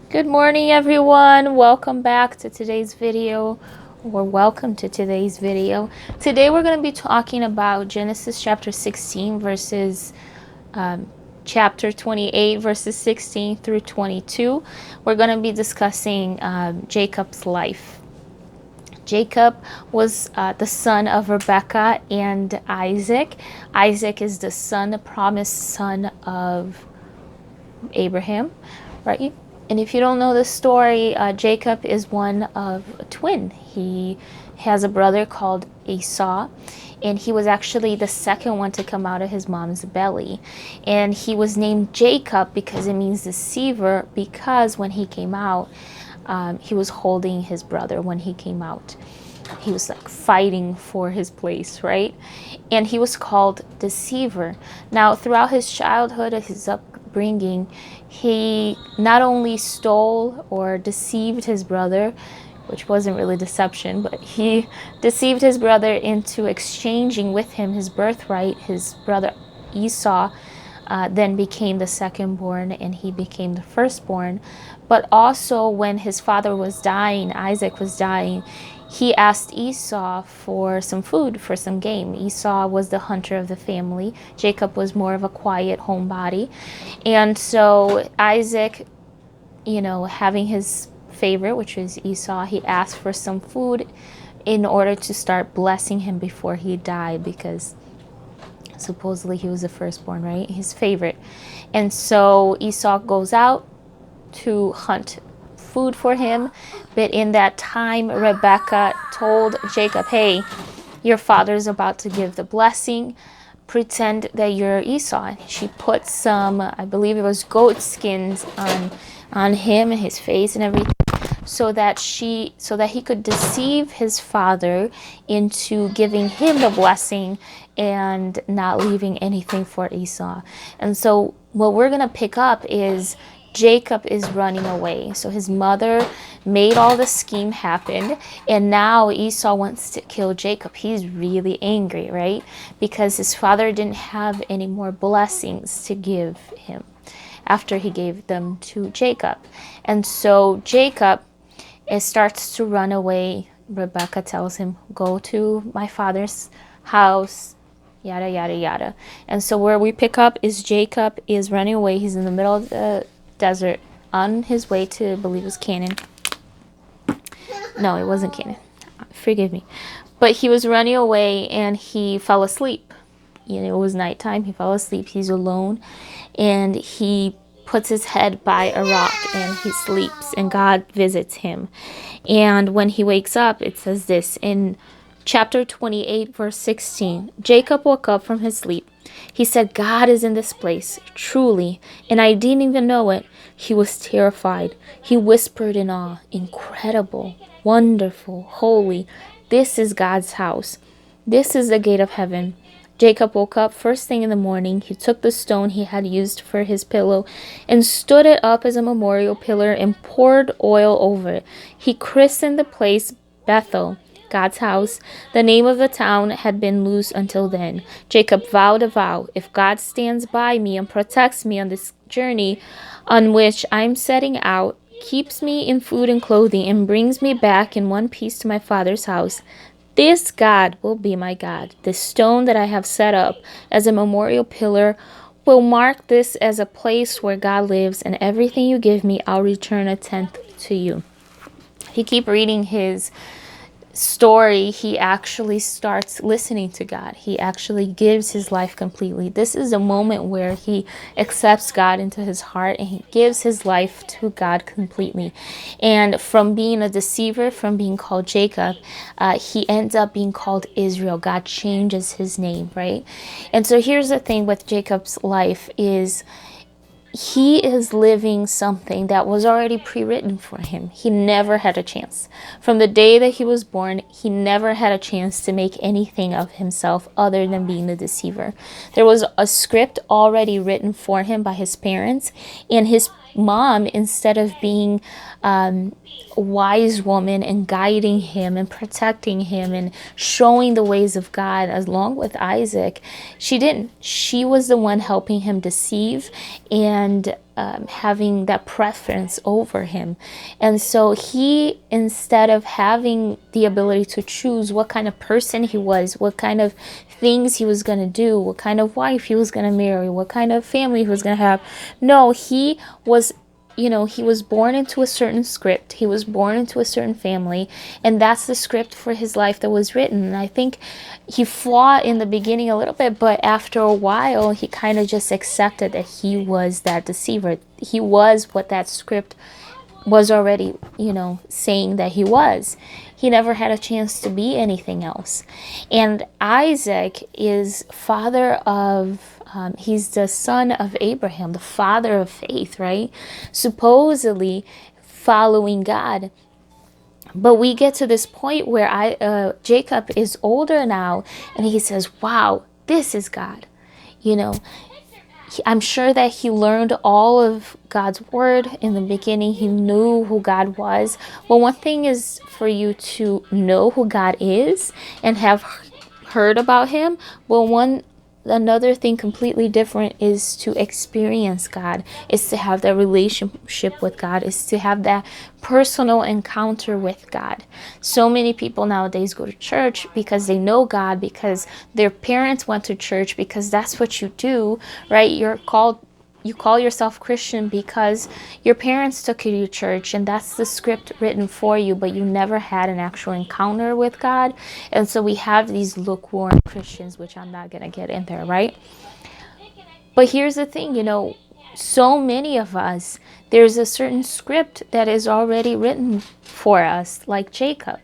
Good morning, everyone. Welcome back to today's video, or welcome to today's video. Today we're going to be talking about Genesis chapter 16 verses chapter 28 verses 16 through 22. We're going to be discussing Jacob's life. Jacob was the son of Rebekah and Isaac. Isaac is the promised son of Abraham, right? And if you don't know the story, Jacob is one of a twin. He has a brother called Esau, and he was actually the second one to come out of his mom's belly. And he was named Jacob because it means deceiver, because when he came out, he was holding his brother when he came out. He was like fighting for his place, right? And he was called deceiver. Now, throughout his childhood, his upbringing, he not only stole or deceived his brother, which wasn't really deception, but he deceived his brother into exchanging with him his birthright. His brother Esau then became the secondborn, and he became the firstborn. But also, when his father was dying, Isaac was dying, he asked Esau for some food, for some game. Esau was the hunter of the family. Jacob was more of a quiet homebody. And so Isaac, having his favorite, which was Esau, he asked for some food in order to start blessing him before he died, because supposedly he was the firstborn, right? His favorite. And so Esau goes out to hunt food for him. But in that time, Rebekah told Jacob, hey, your father's about to give the blessing. Pretend that you're Esau. And she put some, I believe it was goat skins on him and his face and everything, so that he could deceive his father into giving him the blessing and not leaving anything for Esau. And so what we're going to pick up is Jacob is running away. So his mother made all the scheme happen, and now Esau wants to kill Jacob. He's really angry, right? Because his father didn't have any more blessings to give him after he gave them to Jacob. And so Jacob starts to run away. Rebekah tells him, go to my father's house, yada, yada, yada. And so where we pick up is Jacob is running away. He's in the middle of the desert on his way to, I believe it was Canaan. No, it wasn't Canaan. Forgive me. But he was running away and he fell asleep. It was nighttime. He fell asleep. He's alone. And he puts his head by a rock and he sleeps, and God visits him. And when he wakes up, it says this in chapter 28, verse 16. Jacob woke up from his sleep. He said, God is in this place, truly, and I didn't even know it. He was terrified. He whispered in awe, incredible, wonderful, holy. This is God's house. This is the gate of heaven. Jacob woke up first thing in the morning. He took the stone he had used for his pillow and stood it up as a memorial pillar and poured oil over it. He christened the place Bethel, God's house. The name of the town had been Luz until then. Jacob vowed a vow. If God stands by me and protects me on this journey on which I'm setting out, keeps me in food and clothing, and brings me back in one piece to my father's house, this God will be my God. The stone that I have set up as a memorial pillar will mark this as a place where God lives, and everything you give me, I'll return a tenth to you. If you keep reading his story, he actually starts listening to God. He actually gives his life completely. This is a moment where he accepts God into his heart and he gives his life to God completely. And from being a deceiver, from being called Jacob, he ends up being called Israel. God changes his name, right? And so here's the thing with Jacob's life is he is living something that was already pre-written for him. He never had a chance. From the day that he was born, he never had a chance to make anything of himself other than being the deceiver. There was a script already written for him by his parents, and his mom, instead of being a wise woman and guiding him and protecting him and showing the ways of God along with Isaac, she didn't. She was the one helping him deceive and having that preference over him. And so he, instead of having the ability to choose what kind of person he was, what kind of things he was going to do, what kind of wife he was going to marry, what kind of family he was going to have, no, he was, he was born into a certain script. He was born into a certain family, and that's the script for his life that was written. And I think he fought in the beginning a little bit, but after a while, he kind of just accepted that he was that deceiver. He was what that script was already, saying that he was. He never had a chance to be anything else. And Isaac is father of he's the son of Abraham, the father of faith, right? Supposedly following God. But we get to this point where Jacob is older now, and he says, wow, this is God. I'm sure that he learned all of God's word in the beginning. He knew who God was. Well, one thing is for you to know who God is and have heard about him. Well, another thing completely different is to experience God, is to have that relationship with God, is to have that personal encounter with God. So many people nowadays go to church because they know God, because their parents went to church, because that's what you do, right? You call yourself Christian because your parents took you to church, and that's the script written for you, but you never had an actual encounter with God. And so we have these lukewarm Christians, which I'm not going to get in there, right? But here's the thing, so many of us, there's a certain script that is already written for us, like Jacob.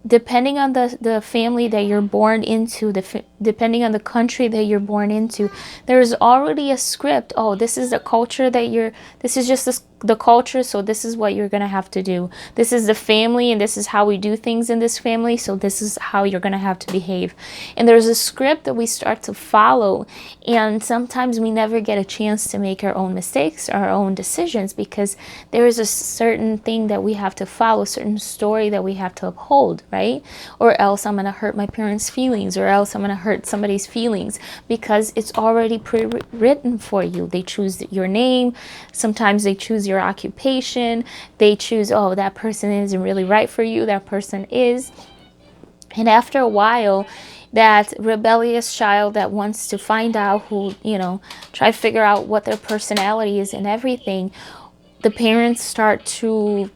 Depending on the family that you're born into, depending on the country that you're born into, there's already a script. Oh, this is the culture this is just the culture, so this is what you're going to have to do. This is the family, and this is how we do things in this family, so this is how you're going to have to behave. And there's a script that we start to follow, and sometimes we never get a chance to make our own mistakes, our own decisions, because there is a certain thing that we have to follow, a certain story that we have to uphold, right? Or else I'm going to hurt my parents' feelings, or else I'm going to hurt somebody's feelings, because it's already pre-written for you. They choose your name. Sometimes they choose your occupation. They choose, oh, that person isn't really right for you. That person is. And after a while, that rebellious child that wants to find out try to figure out what their personality is and everything, the parents start to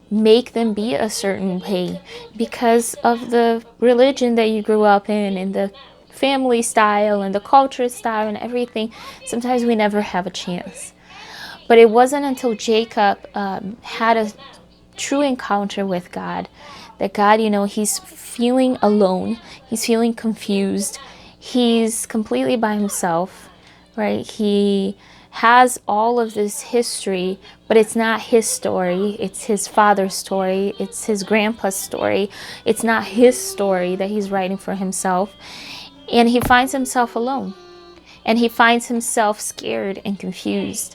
make them be a certain way because of the religion that you grew up in, and the family style and the culture style and everything. Sometimes we never have a chance. But it wasn't until Jacob had a true encounter with God that God, he's feeling alone. He's feeling confused. He's completely by himself, right? He has all of this history, but it's not his story. It's his father's story. It's his grandpa's story. It's not his story that he's writing for himself. And he finds himself alone. And he finds himself scared and confused.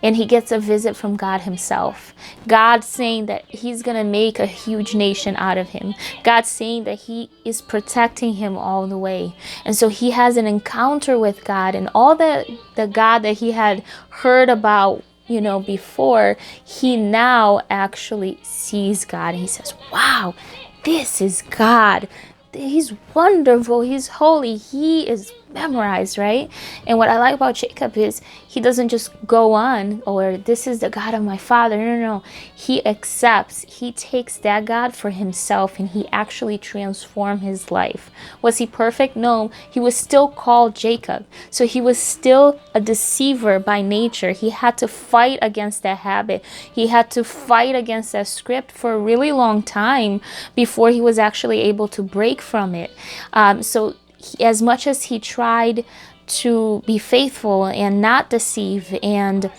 And he gets a visit from God himself. God saying that he's going to make a huge nation out of him. God saying that he is protecting him all the way. And so he has an encounter with God, and all the God that he had heard about, before, he now actually sees God. He says, wow, this is God. He's wonderful. He's holy. He is memorized, right? And what I like about Jacob is he doesn't just go on, or this is the God of my father. No. He accepts. He takes that God for himself, and he actually transformed his life. Was he perfect? No. He was still called Jacob. So he was still a deceiver by nature. He had to fight against that habit. He had to fight against that script for a really long time before he was actually able to break from it. As much as he tried to be faithful and not deceive and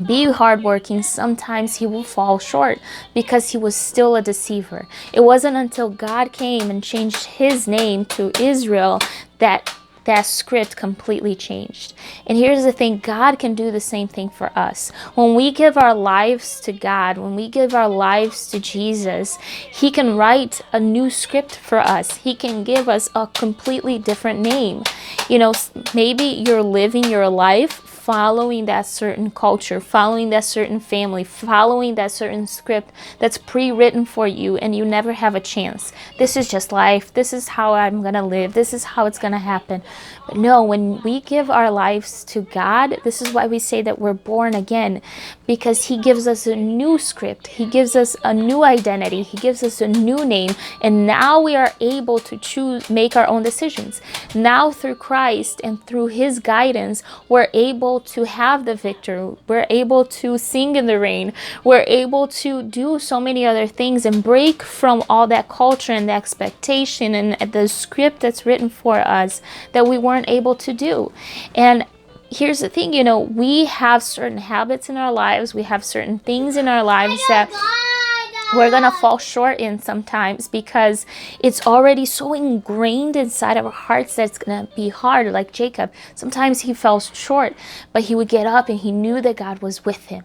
be hardworking, sometimes he will fall short because he was still a deceiver. It wasn't until God came and changed his name to Israel that that script completely changed. And here's the thing, God can do the same thing for us. When we give our lives to God, when we give our lives to Jesus, he can write a new script for us. He can give us a completely different name. You know, maybe you're living your life following that certain culture, following that certain family, following that certain script that's pre-written for you, and you never have a chance. This is just life. This is how I'm going to live. This is how it's going to happen. But no, when we give our lives to God, this is why we say that we're born again, because he gives us a new script. He gives us a new identity. He gives us a new name. And now we are able to choose, make our own decisions. Now through Christ and through his guidance, we're able to have the victory. We're able to sing in the rain. We're able to do so many other things and break from all that culture and the expectation and the script that's written for us that we weren't able to do. And here's the thing, you know, we have certain habits in our lives. We have certain things in our lives that we're going to fall short in sometimes because it's already so ingrained inside of our hearts that it's going to be hard. Like Jacob, sometimes he fell short, but he would get up and he knew that God was with him.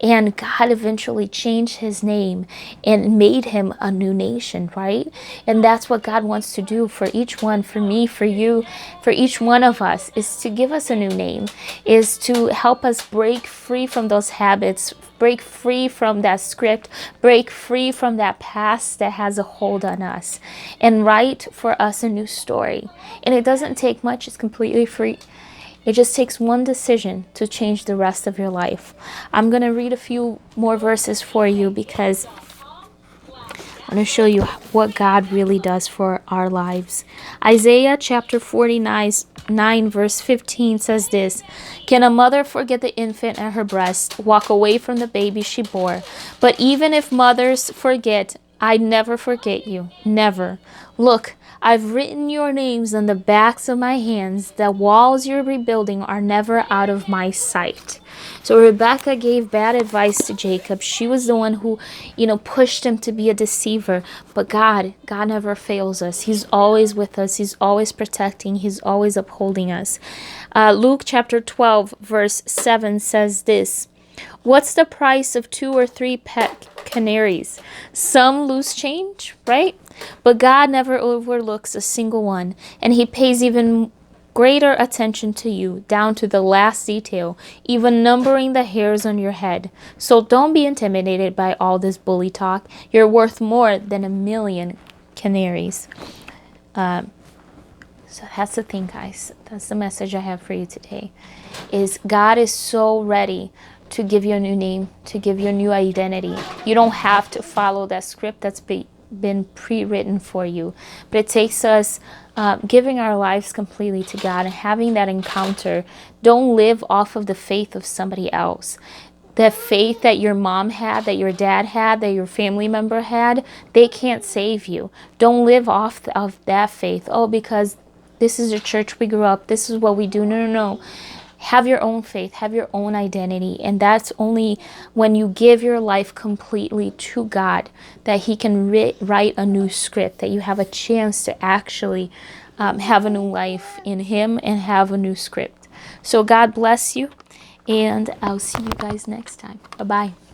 And God eventually changed his name and made him a new nation, right? And that's what God wants to do for each one, for me, for you, for each one of us, is to give us a new name, is to help us break free from those habits, break free from that script, break free from that past that has a hold on us, and write for us a new story. And it doesn't take much. It's completely free. It just takes one decision to change the rest of your life. I'm going to read a few more verses for you because I want to show you what God really does for our lives. Isaiah chapter 49, verse 15 says this: "Can a mother forget the infant at her breast, walk away from the baby she bore? But even if mothers forget, I never forget you, never. Look, I've written your names on the backs of my hands. The walls you're rebuilding are never out of my sight." So Rebecca gave bad advice to Jacob. She was the one who, pushed him to be a deceiver. But God never fails us. He's always with us. He's always protecting. He's always upholding us. Luke chapter 12, verse 7 says this: "What's the price of 2 or 3 pet canaries? Some loose change, right? But God never overlooks a single one, and he pays even greater attention to you, down to the last detail, even numbering the hairs on your head. So don't be intimidated by all this bully talk. You're worth more than 1,000,000 canaries." So that's the thing, guys. That's the message I have for you today. Is God is so ready to give you a new name, to give you a new identity. You don't have to follow that script that's been pre-written for you. But it takes us giving our lives completely to God and having that encounter. Don't live off of the faith of somebody else. The faith that your mom had, that your dad had, that your family member had, they can't save you. Don't live off of that faith. Oh, because this is the church we grew up, this is what we do. No, no, no. Have your own faith, have your own identity. And that's only when you give your life completely to God that he can write a new script, that you have a chance to actually have a new life in him and have a new script. So God bless you, and I'll see you guys next time. Bye-bye.